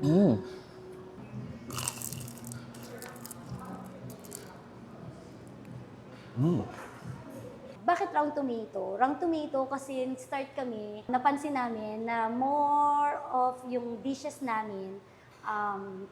Mm. Mm. Bakit round tomato? Round tomato kasi start kami, napansin namin na more of yung dishes namin,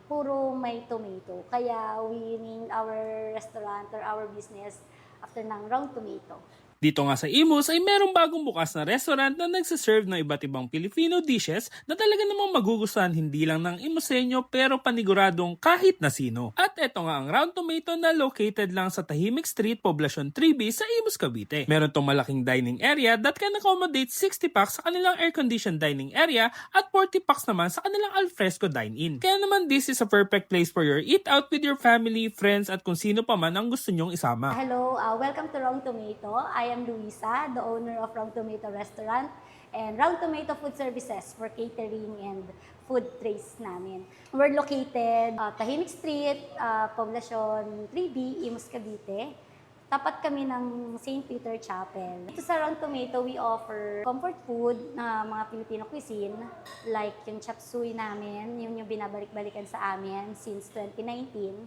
puro may tomato. Kaya we named our restaurant or our business after ng round tomato. Dito nga sa Imus ay merong bagong bukas na restaurant na nagsiserve ng iba't ibang Filipino dishes na talaga namang magugustuhan hindi lang ng Imuseño pero paniguradong kahit na sino. At eto nga ang Round Tomato na located lang sa Tahimik Street, Poblacion 3B sa Imus, Cavite. Meron tong malaking dining area that can accommodate 60 packs sa kanilang air-conditioned dining area at 40 packs naman sa kanilang alfresco dine-in. Kaya naman this is a perfect place for your eat out with your family, friends at kung sino pa man ang gusto nyong isama. Hello, welcome to Round Tomato. I am Luisa, the owner of Round Tomato Restaurant and Round Tomato Food Services for catering and food trays namin. We're located Tahimik Street, Poblacion 3B, Imus, Cavite. Tapat kami ng St. Peter Chapel. Dito sa Round Tomato, we offer comfort food na mga Filipino cuisine like yung chop suey namin, yung binabalik-balikan sa amin since 2019,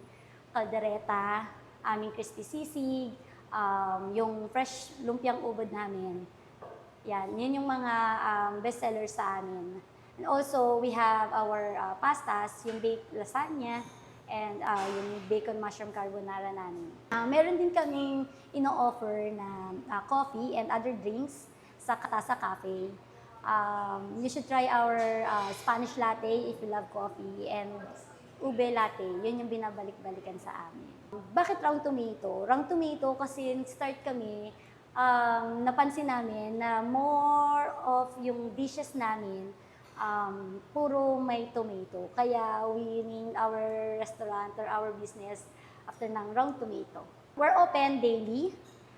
kaldereta, aming crispy sisig, yung fresh lumpiang ubod namin. Yan, yun yung mga best sellers sa amin. And also, we have our pastas, yung baked lasagna, and yung bacon mushroom carbonara namin. Meron din kaming ino-offer na coffee and other drinks sa Katasa Cafe. You should try our Spanish latte if you love coffee, and ube latte, yun yung binabalik-balikan sa amin. Bakit round tomato? Round tomato kasi start kami, napansin namin na more of yung dishes namin, puro may tomato. Kaya we named our restaurant or our business after ng Round Tomato. We're open daily,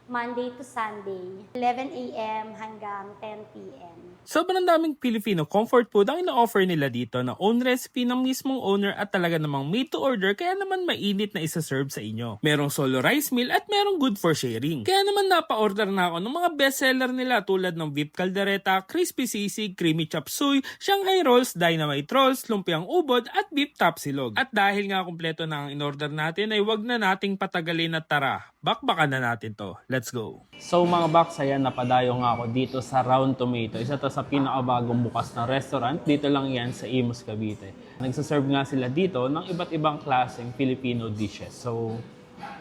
Monday to Sunday, 11 a.m. hanggang 10 p.m. Sobrang daming Filipino comfort food ang ina-offer nila dito na own recipe ng mismong owner at talaga namang made to order kaya naman mainit na isa-serve sa inyo. Merong solo rice meal at merong good for sharing. Kaya naman napa-order na ako ng mga bestseller nila tulad ng beef caldereta, crispy sisig, creamy chop suey, Shanghai rolls, dynamite rolls, lumpiang ubod at beef tapsilog. At dahil nga kumpleto na ang in-order natin ay wag na nating patagalin at tara, bakbakan na natin to. Let's go! So mga box, ayan, napadayo nga ako dito sa Round Tomato. Isa to sa pinakabagong bukas na restaurant. Dito lang yan sa Imus, Cavite. Nagsaserve nga sila dito ng iba't ibang klaseng Filipino dishes. So,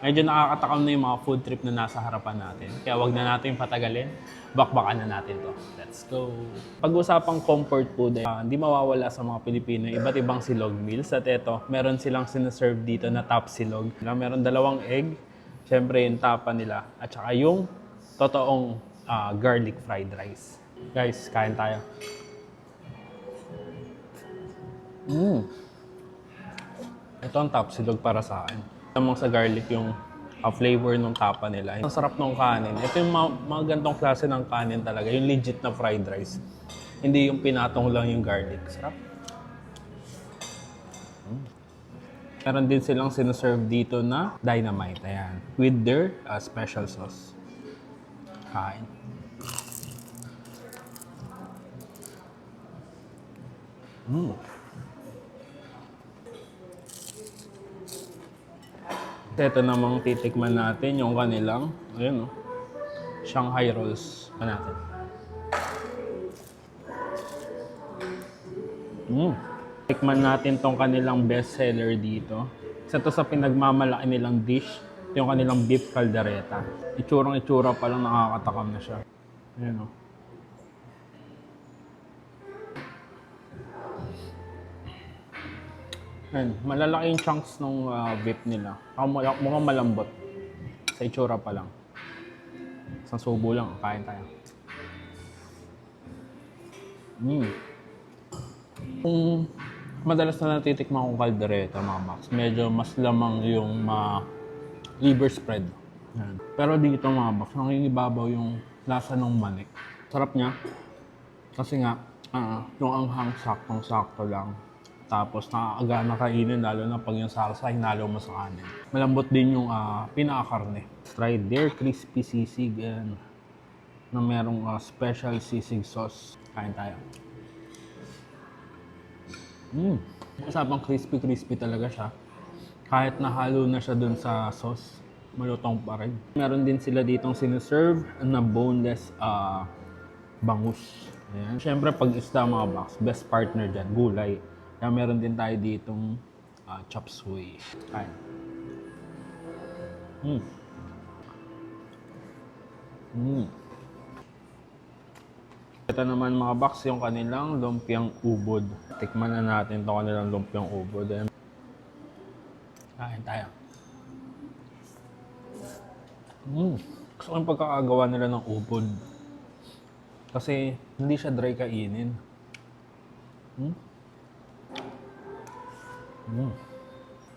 medyo nakakatakam na yung mga food trip na nasa harapan natin. Kaya wag na natin patagalin. Bakbakan na natin to. Let's go! Pag-usapang comfort food, hindi mawawala sa mga Pilipino iba't ibang silog meals. At eto, meron silang sinaserve dito na top silog. Meron 2 egg. Siyempre yung tapa nila. At saka yung totoong garlic fried rice. Guys, kain tayo. Ito ang top silog para sa akin. Tamang sa garlic yung flavor ng tapa nila. Ang sarap ng kanin. Ito yung mga gantong klase ng kanin talaga. Yung legit na fried rice. Hindi yung pinatong lang yung garlic. Sarap. Meron din silang sinaserve dito na dynamite. Ayan. With their special sauce. Kain. Ito namang titikman natin yung kanilang, ayun, Shanghai rolls pa natin. Tikman natin tong kanilang best seller dito. Isa to sa pinagmamalaki nilang dish, ito yung kanilang beef caldereta. Itsura pa lang nakakatakam na siya. Ayun, Ayan, malalaki yung chunks ng beef nila. Mukhang malambot. Sa itsura pa lang. Isang subo lang, kain tayo. Kung madalas na natitikman kong kaldereta, mga Max, medyo mas lamang yung liver spread. Ayan. Pero dito mga Max, nangingibabaw yung lasa ng manik. Sarap niya. Kasi nga, yung anghang saktong-sakto lang. Tapos nakakagana kainin, lalo na pag yung salsa hinalo mo sa kanin. Malambot din yung pinakakarne. Try their crispy sisig na merong special sisig sauce. Kain tayo. Usapang crispy-crispy talaga siya. Kahit nahalo na siya dun sa sauce, malutong pa rin. Meron din sila ditong siniserve na boneless bangus. Ayan. Siyempre, pag isda mga box, best partner dyan, gulay. Kaya meron din tayo ditong chop suey. Kain. Ito naman mga box, yung kanilang lumpiang ubod. Tikman na natin itong kanilang lumpiang ubod. Ayan. Kain tayo. Gusto ko yung pagkakagawa nila ng ubod. Kasi hindi siya dry kainin.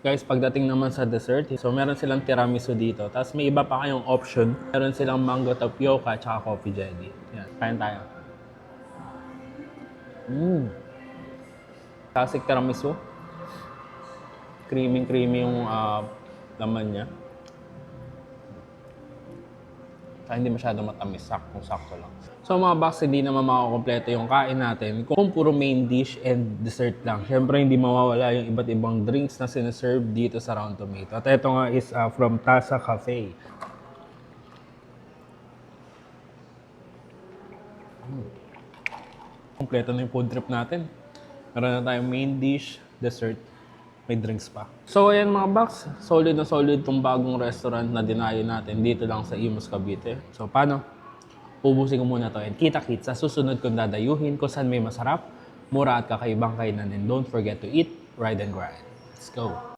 Guys, pagdating naman sa dessert, so meron silang tiramisu dito. Tapos may iba pa kayong option. Meron silang mango tapioca at coffee jelly. Yan, kain tayo. Classic tiramisu. Creamy yung laman niya. Kaya hindi masyado matamis, sakto lang. So mga box, hindi naman makakompleto yung kain natin kung puro main dish and dessert lang. Siyempre, hindi mawawala yung iba't ibang drinks na sinaserve dito sa Round Tomato. At ito nga is from Tasa Cafe. Kompleto na yung food trip natin. Meron na tayong main dish, dessert, may drinks pa. So ayan mga box, solid na solid tong bagong restaurant na dinayo natin dito lang sa Imus, Cavite. So paano? Ubusin ko muna to and kita-kits sa susunod kong dadayuhin kung saan may masarap, mura at kakaibang kainan. And don't forget to eat, ride and grind. Let's go!